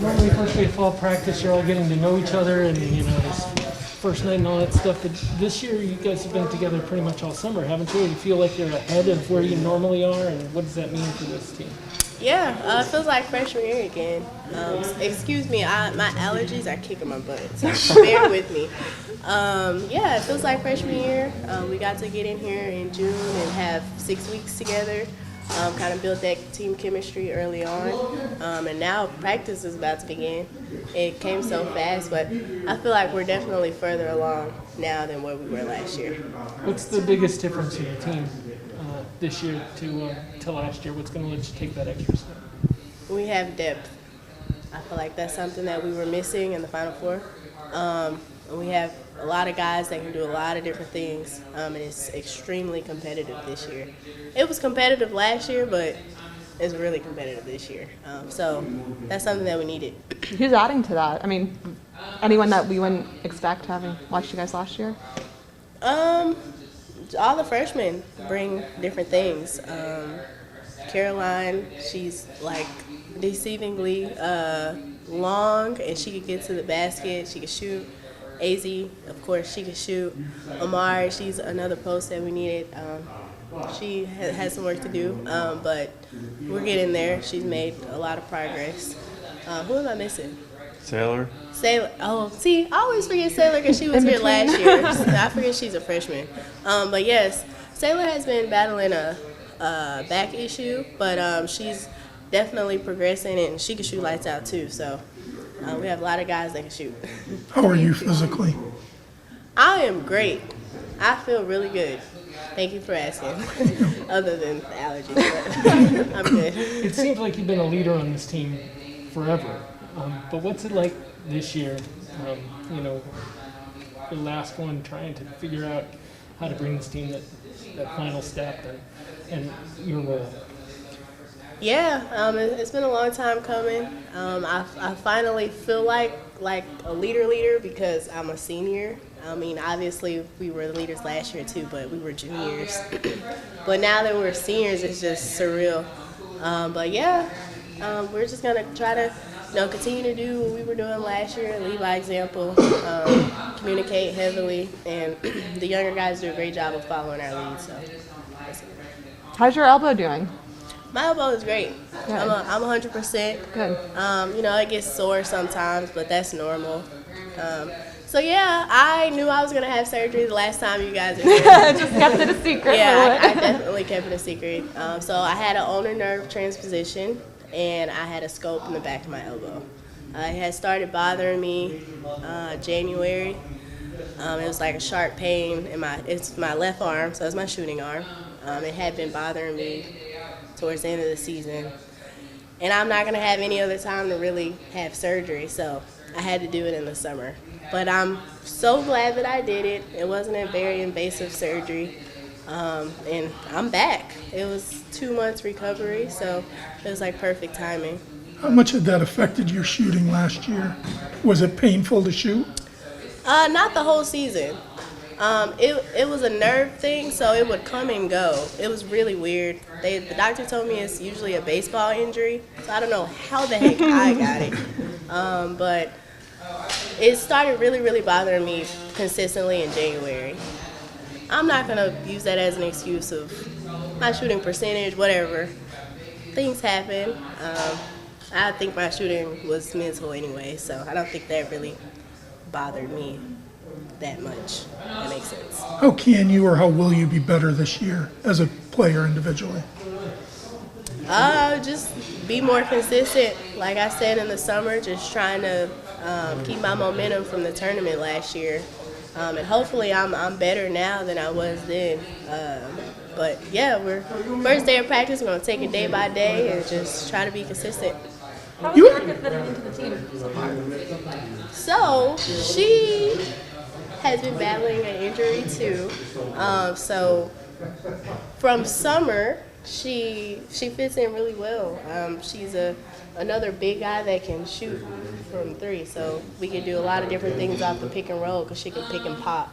Normally, first day of fall practice, you're all getting to know each other, and this first night and all that stuff. But this year, you guys have been together pretty much all summer, haven't you? You feel like you're ahead of where you normally are, and what does that mean for this team? Yeah, it feels like freshman year again. Excuse me, my allergies are kicking my butt, so bear with me. Yeah, it feels like freshman year. We got to get in here in June and have 6 weeks together. Kind of built that team chemistry early on, and now practice is about to begin. It came so fast, but I feel like we're definitely further along now than where we were last year. What's the biggest difference in your team this year to last year? What's going to let you take that extra step? We have depth. I feel like that's something that we were missing in the Final Four. We have a lot of guys that can do a lot of different things, and it's extremely competitive this year. It was competitive last year, but it's really competitive this year. So that's something that we needed. Who's adding to that? I mean, anyone that we wouldn't expect having watched you guys last year? All the freshmen bring different things. Caroline, she's like deceivingly long, and she could get to the basket. She could shoot. Azzi, of course, she could shoot. Amari, she's another post that we needed. She has some work to do, but we're getting there. She's made a lot of progress. Who am I missing? Sailor. Oh, see, I always forget Sailor because she was here last year. I forget she's a freshman. But yes, Sailor has been battling a back issue, but she's definitely progressing, and she can shoot lights out too. So we have a lot of guys that can shoot. How are you physically? I am great. I feel really good. Thank you for asking. Other than the allergies, but I'm good. It seems like you've been a leader on this team forever. But what's it like this year? The last one, trying to figure out how to bring this team that final step and your role. Yeah, it's been a long time coming. I finally feel like a leader because I'm a senior. I mean, obviously we were leaders last year too, but we were juniors. But now that we're seniors, it's just surreal. But yeah, we're just gonna try to continue to do what we were doing last year, lead by example, communicate heavily, and the younger guys do a great job of following our lead. So, How's your elbow doing? my elbow is great. Good. I'm 100%. Good. It gets sore sometimes, but that's normal. So yeah, I knew I was gonna have surgery the last time you guys were here. Just kept it a secret. Yeah, I definitely kept it a secret. So I had an ulnar nerve transposition, and I had a scope in the back of my elbow. It had started bothering me January. It was like a sharp pain in it's my left arm, so it's my shooting arm. It had been bothering me towards the end of the season. And I'm not gonna have any other time to really have surgery, so I had to do it in the summer. But I'm so glad that I did it. It wasn't a very invasive surgery. And I'm back. It was 2 months recovery, so it was like perfect timing. How much had that affected your shooting last year? Was it painful to shoot? Not the whole season. It was a nerve thing, so it would come and go. It was really weird. The doctor told me it's usually a baseball injury, so I don't know how the heck I got it. But it started really, really bothering me consistently in January. I'm not going to use that as an excuse of my shooting percentage, whatever. Things happen. I think my shooting was mental anyway, so I don't think that really bothered me that much. That makes sense. How can you or how will you be better this year as a player individually? Just be more consistent. Like I said in the summer, just trying to keep my momentum from the tournament last year. And hopefully I'm better now than I was then. But yeah, we're first day of practice. We're going to take it day by day and just try to be consistent. How was Erica fitting into the team so far? So she has been battling an injury too. So from summer, she fits in really well. She's another big guy that can shoot from three, so we can do a lot of different things off the pick and roll because she can pick and pop.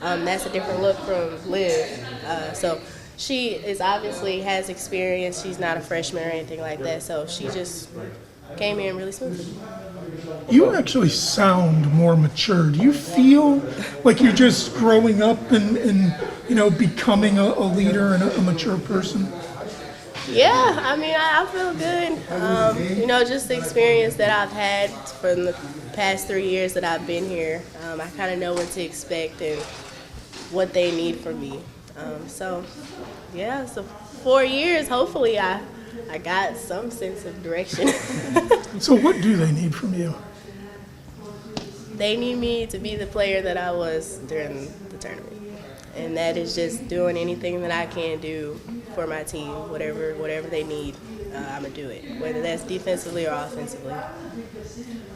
That's a different look from Liv. So she is obviously has experience. She's not a freshman or anything like that, so she just came in really smoothly. You actually sound more mature. Do you feel like you're just growing up and becoming a leader and a mature person? Yeah, I mean, I feel good. Just the experience that I've had from the past 3 years that I've been here. I kind of know what to expect and what they need from me. So 4 years, hopefully I got some sense of direction. So what do they need from you? They need me to be the player that I was during the tournament. And that is just doing anything that I can do for my team, whatever they need, I'm going to do it, whether that's defensively or offensively.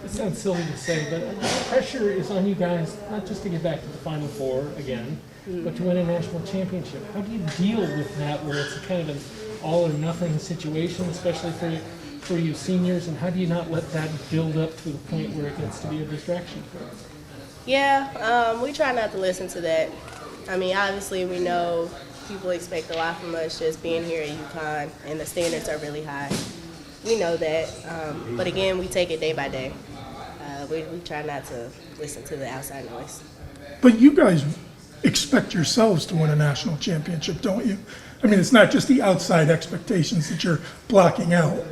It sounds silly to say, but pressure is on you guys, not just to get back to the Final Four again, but to win a national championship. How do you deal with that where it's kind of an all or nothing situation, especially for you seniors, and how do you not let that build up to the point where it gets to be a distraction for us? Yeah, we try not to listen to that. I mean, obviously we know people expect a lot from us just being here at UConn, and the standards are really high. We know that, but again, we take it day by day. We try not to listen to the outside noise. But you guys expect yourselves to win a national championship, don't you? I mean, it's not just the outside expectations that you're blocking out.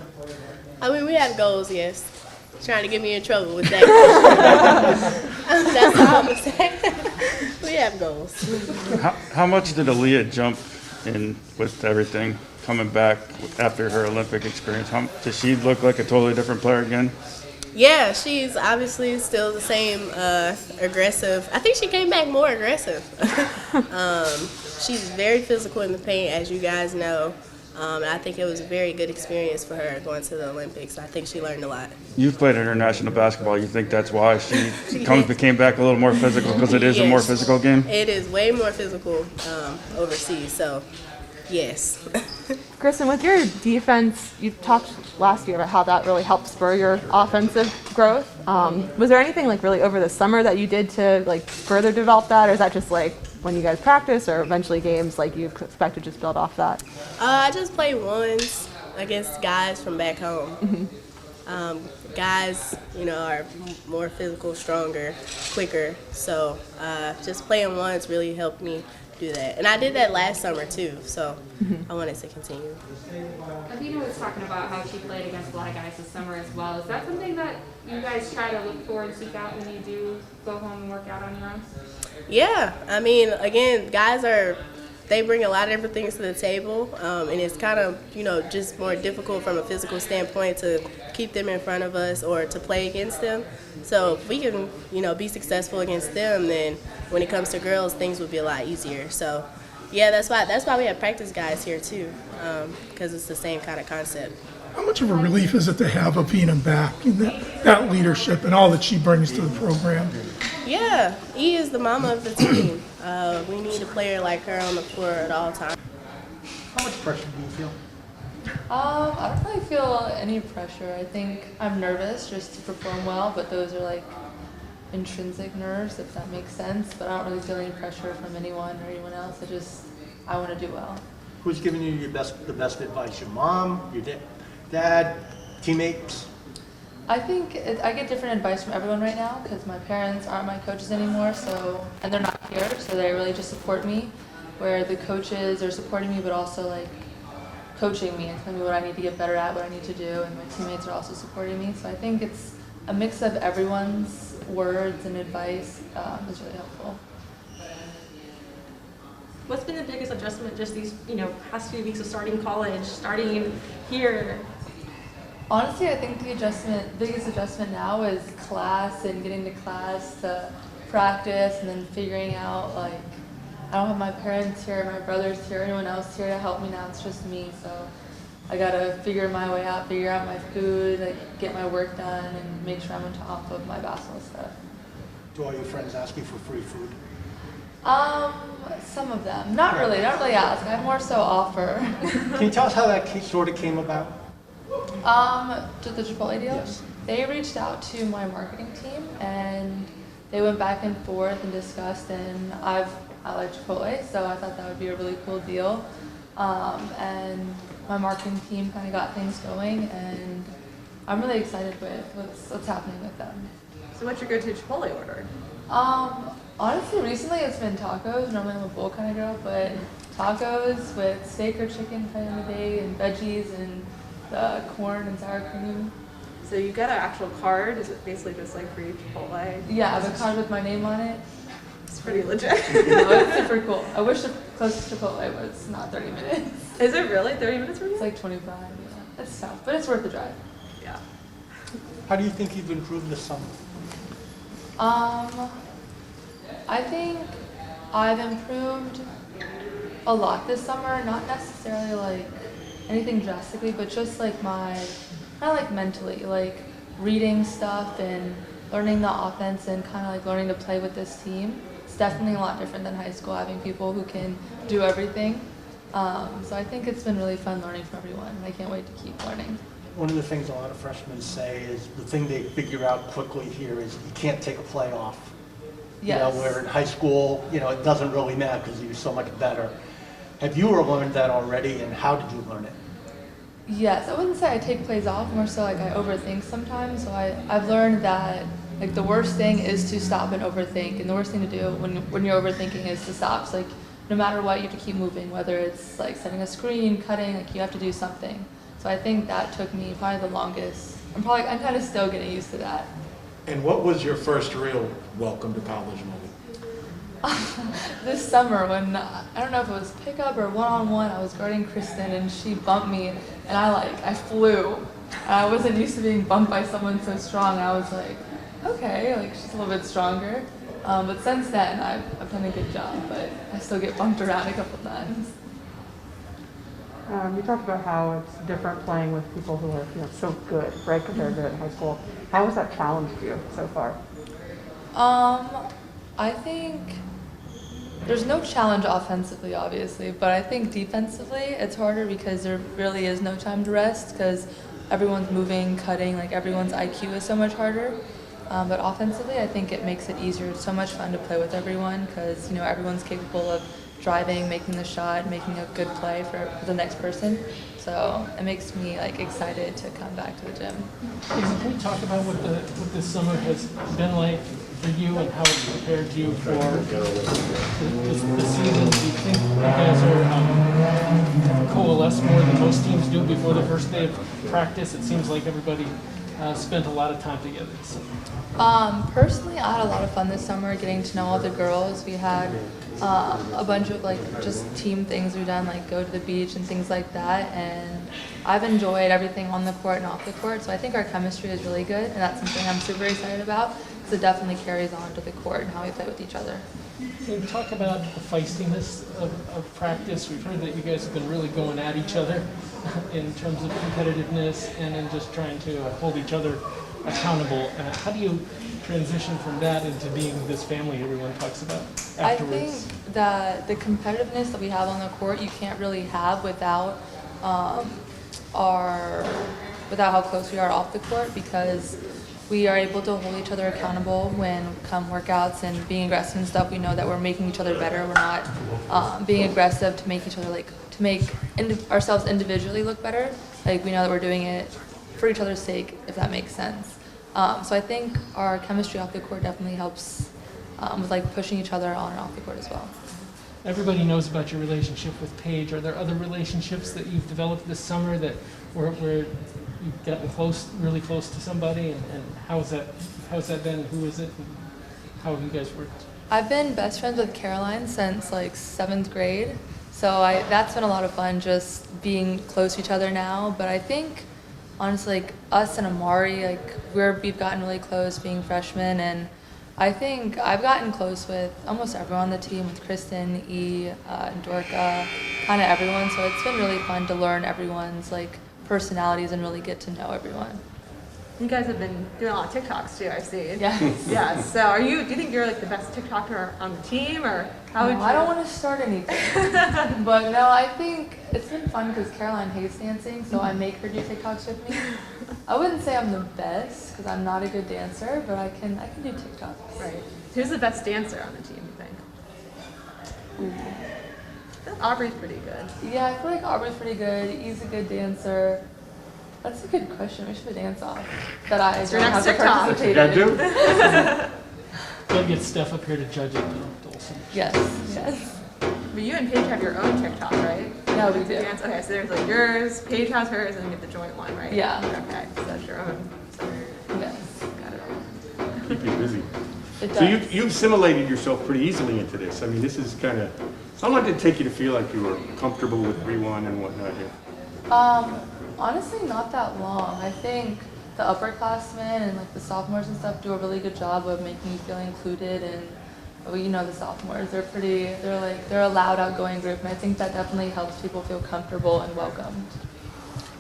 I mean, we have goals, yes. Trying to get me in trouble with that. That's all I'm going to say. We have goals. How much did Aaliyah jump in with everything coming back after her Olympic experience? Does she look like a totally different player again? Yeah, she's obviously still the same aggressive. I think she came back more aggressive. She's very physical in the paint, as you guys know. And I think it was a very good experience for her going to the Olympics. I think she learned a lot. You've played international basketball. You think that's why she came back a little more physical, because it is a more physical game? It is way more physical overseas, so yes. Christyn, with your defense, you talked last year about how that really helped spur your offensive growth. Was there anything really over the summer that you did to further develop that, or is that just when you guys practice or eventually games you expect to just build off that? I just play ones against guys from back home. Guys, are more physical, stronger, quicker. So just playing ones really helped me do that. And I did that last summer too, so I wanted to continue. Athena was talking about how she played against a lot of guys this summer as well. Is that something that you guys try to look for and seek out when you do go home and work out on your own? Yeah, I mean, again, they bring a lot of different things to the table, and it's kind of, just more difficult from a physical standpoint to keep them in front of us or to play against them. So if we can, be successful against them, then when it comes to girls, things would be a lot easier. So, yeah, that's why we have practice guys here too, because it's the same kind of concept. How much of a relief is it to have Apina back and that leadership and all that she brings to the program? Yeah, E is the mama of the team. We need a player like her on the floor at all times. How much pressure do you feel? I don't really feel any pressure. I think I'm nervous just to perform well, but those are intrinsic nerves, if that makes sense. But I don't really feel any pressure from anyone or anyone else. I want to do well. Who's giving you the best advice? Your mom, your dad, teammates? I think I get different advice from everyone right now because my parents aren't my coaches anymore, and they're not here, so they really just support me. Where the coaches are supporting me, but also coaching me and telling me what I need to get better at, what I need to do, and my teammates are also supporting me. So I think it's a mix of everyone's words and advice is really helpful. What's been the biggest adjustment just these past few weeks of starting college, starting here? Honestly, I think the biggest adjustment now is class and getting to class to practice and then figuring out I don't have my parents here, my brothers here, anyone else here to help me now. It's just me, so I gotta figure my way out, figure out my food, get my work done, and make sure I'm on top of my basketball stuff. Do all your friends ask you for free food? Some of them. Not really ask. I more so offer. Can you tell us how that sort of came about? To the Chipotle deal? Yes. They reached out to my marketing team and they went back and forth and discussed, and I like Chipotle, so I thought that would be a really cool deal. And my marketing team kind of got things going, and I'm really excited with what's happening with them. So what's your go-to Chipotle order? Honestly, recently it's been tacos. Normally I'm a bowl kind of girl, but tacos with steak or chicken depending on the day, and veggies and the corn and sour cream. So you get an actual card. Is it basically just like free Chipotle? Yeah, I have a card with my name on it. It's pretty legit. No, it's super cool. I wish the closest Chipotle was not 30 minutes. Is it really 30 minutes for you? It's like 25. Yeah, it's tough, but it's worth the drive. Yeah. How do you think you've improved this summer? I think I've improved a lot this summer. Not necessarily like anything drastically, but just like my kind of like mentally, like reading stuff and learning the offense and kind of like learning to play with this team. It's definitely a lot different than high school, having people who can do everything. So I think it's been really fun learning from everyone. I can't wait to keep learning. One of the things a lot of freshmen say is the thing they figure out quickly here is you can't take a play off. Yes. You know, where in high school, you know, it doesn't really matter because you're so much better. Have you learned that already, and how did you learn it? Yes, I wouldn't say I take plays off, more so like I overthink sometimes. So I've learned that like the worst thing is to stop and overthink, and the worst thing to do when you're overthinking is to stop. So like no matter what, you have to keep moving, whether it's like setting a screen, cutting, like you have to do something. So I think that took me probably the longest. I'm kind of still getting used to that. And what was your first real welcome to college moment? This summer when, I don't know if it was pickup or one-on-one, I was guarding Christyn and she bumped me and I flew. And I wasn't used to being bumped by someone so strong. I was like, okay, like she's a little bit stronger. But since then, I've done a good job, but I still get bumped around a couple times. You talked about how it's different playing with people who are, so good, right, compared to in high school. How has that challenged you so far? I think there's no challenge offensively, obviously, but I think defensively it's harder because there really is no time to rest because everyone's moving, cutting, like everyone's IQ is so much harder. But offensively, I think it makes it easier. It's so much fun to play with everyone because, everyone's capable of driving, making the shot, making a good play for the next person. So it makes me excited to come back to the gym. Can we talk about what this summer has been like for you and how it prepared you for the season? Do you think you guys are coalesce more than most teams do before the first day of practice? It seems like everybody spent a lot of time together. So. Personally, I had a lot of fun this summer getting to know all the girls. We had a bunch of just team things we've done, like go to the beach and things like that. And I've enjoyed everything on the court and off the court. So I think our chemistry is really good, and that's something I'm super excited about because it definitely carries on to the court and how we play with each other. Can you talk about the feistiness of practice? We've heard that you guys have been really going at each other in terms of competitiveness and in just trying to hold each other accountable. How do you transition from that into being this family everyone talks about afterwards? I think that the competitiveness that we have on the court you can't really have without how close we are off the court, because we are able to hold each other accountable when come workouts and being aggressive and stuff. We know that we're making each other better. We're not being aggressive to make each other to make ourselves individually look better. We know that we're doing it for each other's sake, if that makes sense. So I think our chemistry off the court definitely helps with pushing each other on and off the court as well. Everybody knows about your relationship with Paige. Are there other relationships that you've developed this summer that where you've gotten really close to somebody, and how's that been? Who is it? And how have you guys worked? I've been best friends with Caroline since 7th grade, so that's been a lot of fun just being close to each other now. But I think honestly, us and Amari, we've gotten really close being freshmen, and I think I've gotten close with almost everyone on the team, with Kristen, Dorka, kind of everyone. So it's been really fun to learn everyone's personalities and really get to know everyone. You guys have been doing a lot of TikToks too, I've seen. Yes. Yeah. So do you think you're the best TikToker on the team, or how would you? I don't want to start anything, but no, I think it's been fun because Caroline hates dancing, so I make her do TikToks with me. I wouldn't say I'm the best because I'm not a good dancer, but I can do TikToks. Right. Who's the best dancer on the team, you think? I think Aubrey's pretty good. Yeah, I feel like Aubrey's pretty good. He's a good dancer. That's a good question. We should have dance off that I your don't next have to TikTok. participate Gotta in. We'll get Steph up here to judge it, though, Dawson. Yes, yes. But you and Paige have your own TikTok, right? Yeah, we To do. dance? Okay, so there's like yours, Paige has hers, and then you have the joint one, right? Yeah. Okay, so that's your own. Yes. Got it. Keep you busy. It So does. you've assimilated yourself pretty easily into this. I mean, this is kind of, how long did it take you to feel like you were comfortable with 3-1 and whatnot here? Honestly, not that long. I think the upperclassmen and like the sophomores and stuff do a really good job of making you feel included. And well, you know, the sophomores, they're a loud, outgoing group, and I think that definitely helps people feel comfortable and welcomed.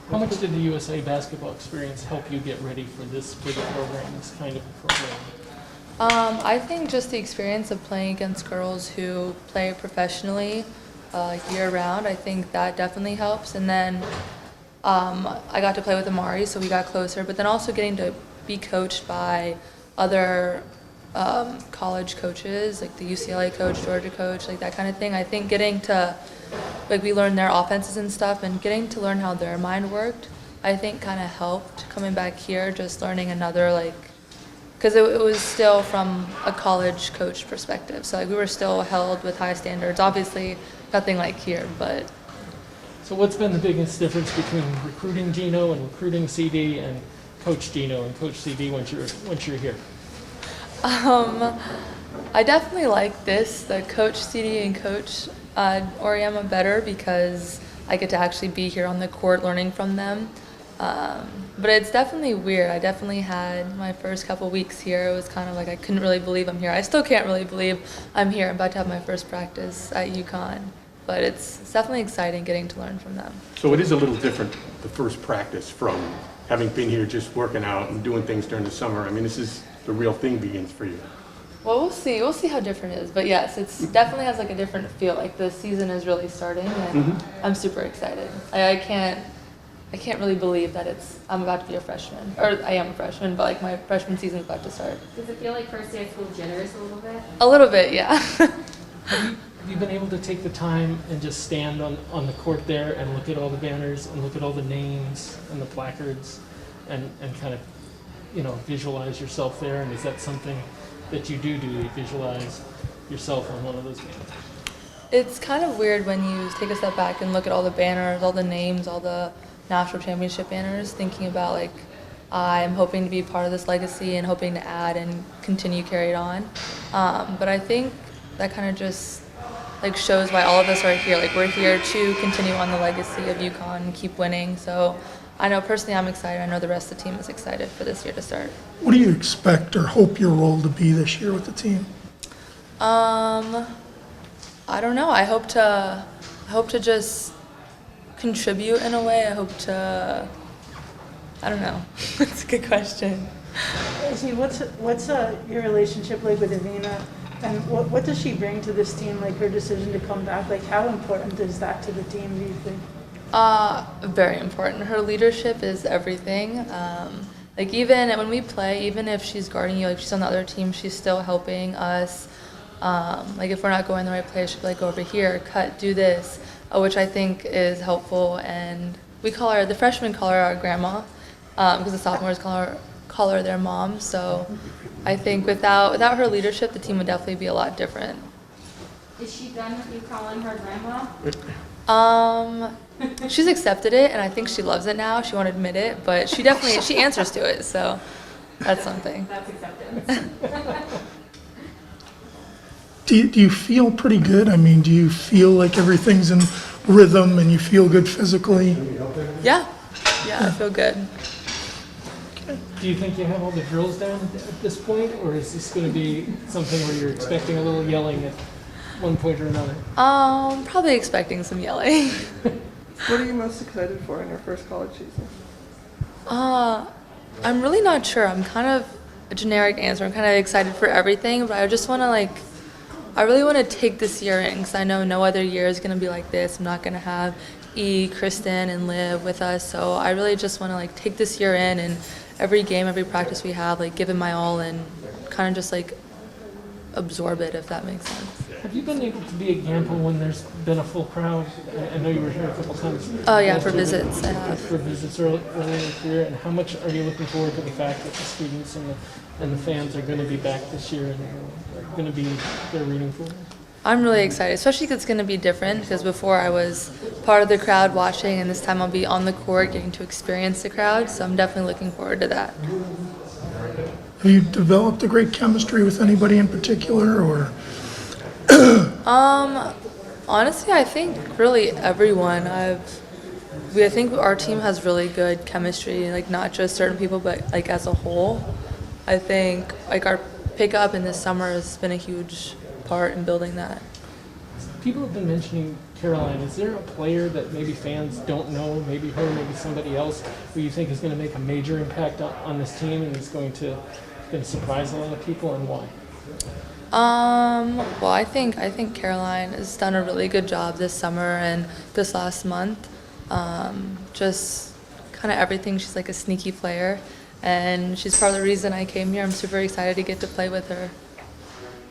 How much did the USA basketball experience help you get ready for this big program, this kind of a program? I think just the experience of playing against girls who play professionally year round, I think that definitely helps. And then I got to play with Amari, so we got closer. But then also getting to be coached by other college coaches, like the UCLA coach, Georgia coach, like that kind of thing. I think getting to, like, we learned their offenses and stuff, and getting to learn how their mind worked, I think kind of helped coming back here, just learning another, like, because it was still from a college coach perspective. So like, we were still held with high standards. Obviously, nothing like here, but. So what's been the biggest difference between recruiting Gino and recruiting CD and Coach Gino and Coach CD once you're here? I definitely like the Coach CD and Coach Oriema better because I get to actually be here on the court learning from them. But it's definitely weird. I definitely had my first couple weeks here. It was kind of like I couldn't really believe I'm here. I still can't really believe I'm here. I'm about to have my first practice at UConn. But it's definitely exciting getting to learn from them. So it is a little different, the first practice, from having been here just working out and doing things during the summer. I mean, this is the real thing begins for you. Well, we'll see. We'll see how different it is. But yes, it's definitely has like a different feel. Like the season is really starting, and I'm super excited. I can't really believe that I'm about to be a freshman, or I am a freshman, but like my freshman season is about to start. Does it feel like first day of school jitters a little bit? A little bit, yeah. Have you been able to take the time and just stand on the court there and look at all the banners and look at all the names and the placards and kind of, visualize yourself there? And is that something that you do visualize yourself on one of those games? It's kind of weird when you take a step back and look at all the banners, all the names, all the national championship banners, thinking about like I'm hoping to be part of this legacy and hoping to add and continue carry it on. But I think that kind of just like shows why all of us are here. Like we're here to continue on the legacy of UConn and keep winning. So I know personally I'm excited. I know the rest of the team is excited for this year to start. What do you expect or hope your role to be this year with the team? I don't know. I hope to just contribute in a way. I don't know. That's a good question. Azzi, what's your relationship like with Avina, and what does she bring to this team? Like her decision to come back. Like how important is that to the team? Do you think? Very important. Her leadership is everything. Like even when we play, even if she's guarding you, like she's on the other team, she's still helping us. Like if we're not going the right place, she'll be like, go over here, cut, do this, which I think is helpful. And the freshmen call her our grandma, because the sophomores call her their mom. So I think without her leadership, the team would definitely be a lot different. Is she done with you calling her grandma? She's accepted it, and I think she loves it now. She won't admit it, but she answers to it, so that's something. That's acceptance. Do you feel pretty good? I mean, do you feel like everything's in rhythm and you feel good physically? Yeah, I feel good. Do you think you have all the drills down at this point, or is this going to be something where you're expecting a little yelling at one point or another? Probably expecting some yelling. What are you most excited for in your first college season? I'm really not sure. I'm kind of a generic answer. I'm kind of excited for everything, but I just want to I really want to take this year in because I know no other year is going to be like this. I'm not going to have Christyn, and Liv with us, so I really just want to take this year in, and every game, every practice we have, give it my all and kind of just absorb it, if that makes sense. Have you been able to be a example when there's been a full crowd? I know you were here a couple times. Oh yeah, last for year, visits I have. For visits early in your career, and how much are you looking forward to the fact that the students and the fans are going to be back this year and are going to be there rooting for you? I'm really excited, especially because it's going to be different, because before I was part of the crowd watching, and this time I'll be on the court getting to experience the crowd, so I'm definitely looking forward to that. Have you developed a great chemistry with anybody in particular, or? Honestly, I think really everyone. I think our team has really good chemistry, like not just certain people, but like as a whole. I think like our pickup in this summer has been a huge part in building that. People have been mentioning Caroline. Is there a player that maybe fans don't know, maybe her, maybe somebody else, who you think is going to make a major impact on this team and is going to surprise a lot of people, and why? Well, I think Caroline has done a really good job this summer and this last month. Just kind of everything. She's like a sneaky player, and she's part of the reason I came here. I'm super excited to get to play with her.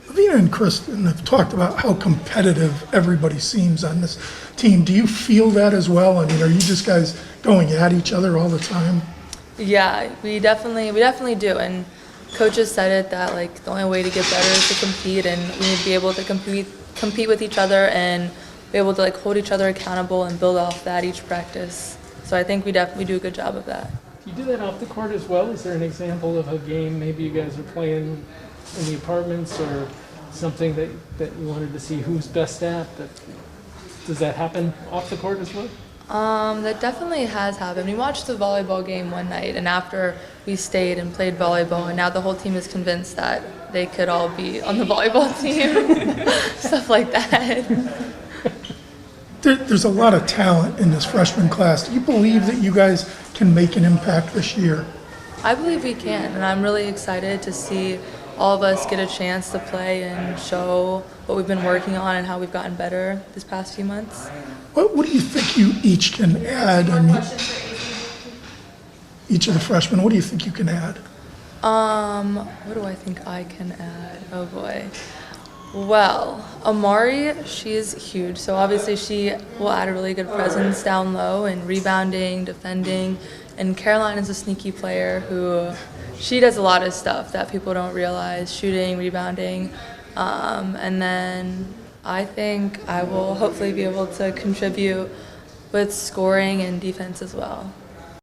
Lavina and Christyn have talked about how competitive everybody seems on this team. Do you feel that as well? I mean, are you just guys going at each other all the time? Yeah, we definitely do. And coaches said it that like the only way to get better is to compete, and we need to be able to compete with each other and be able to like hold each other accountable and build off that each practice. So I think we definitely do a good job of that. You do that off the court as well? Is there an example of a game maybe you guys are playing in the apartments, or something that you wanted to see who's best at? Does that happen off the court as well? That definitely has happened. We watched the volleyball game one night, and after we stayed and played volleyball, and now the whole team is convinced that they could all be on the volleyball team, stuff like that. There's a lot of talent in this freshman class. Do you believe that you guys can make an impact this year? I believe we can, and I'm really excited to see all of us get a chance to play and show what we've been working on and how we've gotten better this past few months. What do you think you each can add? I mean, each of the freshmen, what do you think you can add? What do I think I can add? Oh boy. Well, Amari, she's huge. So obviously she will add a really good presence down low and rebounding, defending. And Caroline is a sneaky player who, she does a lot of stuff that people don't realize, shooting, rebounding. And then I think I will hopefully be able to contribute with scoring and defense as well.